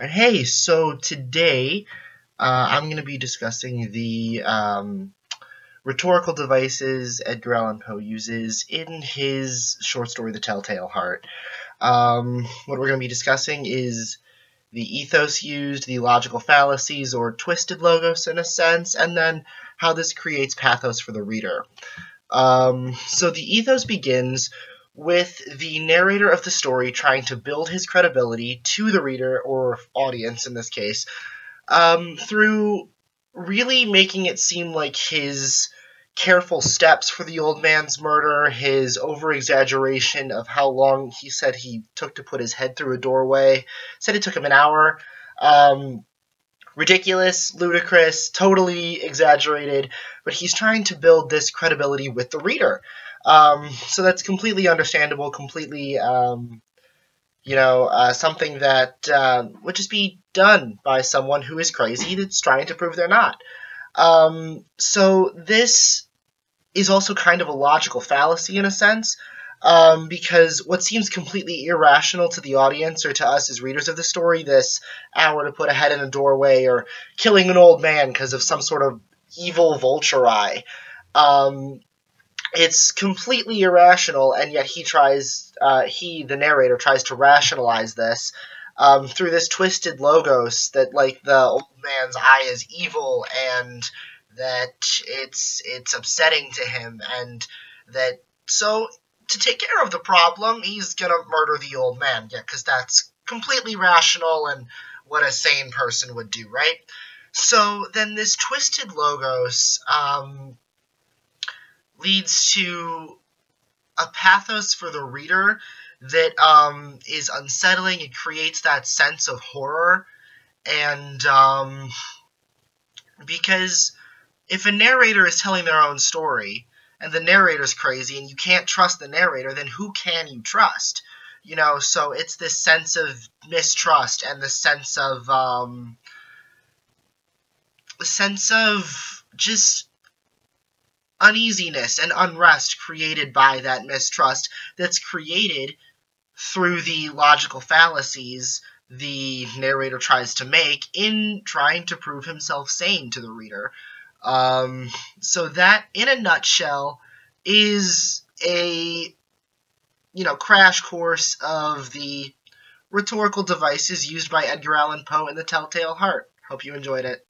Hey, so today I'm going to be discussing the rhetorical devices Edgar Allan Poe uses in his short story, The Telltale Heart. What we're going to be discussing is the ethos used, the logical fallacies or twisted logos in a sense, and then how this creates pathos for the reader. So the ethos begins with the narrator of the story trying to build his credibility to the reader, or audience in this case, through really making it seem like his careful steps for the old man's murder, his over-exaggeration of how long he said he took to put his head through a doorway, said it took him an hour, ridiculous, ludicrous, totally exaggerated, but he's trying to build this credibility with the reader. So that's completely understandable, completely, something that would just be done by someone who is crazy that's trying to prove they're not. So this is also kind of a logical fallacy in a sense, because what seems completely irrational to the audience or to us as readers of the story, this hour to put a head in a doorway or killing an old man because of some sort of evil vulture eye, it's completely irrational, and yet the narrator, tries to rationalize this through this twisted logos that, like, the old man's eye is evil and that it's upsetting to him, and that so to take care of the problem, he's gonna murder the old man. Yeah, because that's completely rational and what a sane person would do, right? So then this twisted logos leads to a pathos for the reader that is unsettling. It creates that sense of horror, and because if a narrator is telling their own story and the narrator's crazy and you can't trust the narrator, then who can you trust? So it's this sense of mistrust and the sense of just uneasiness and unrest created by that mistrust that's created through the logical fallacies the narrator tries to make in trying to prove himself sane to the reader. So that, in a nutshell, is a crash course of the rhetorical devices used by Edgar Allan Poe in The Telltale Heart. Hope you enjoyed it.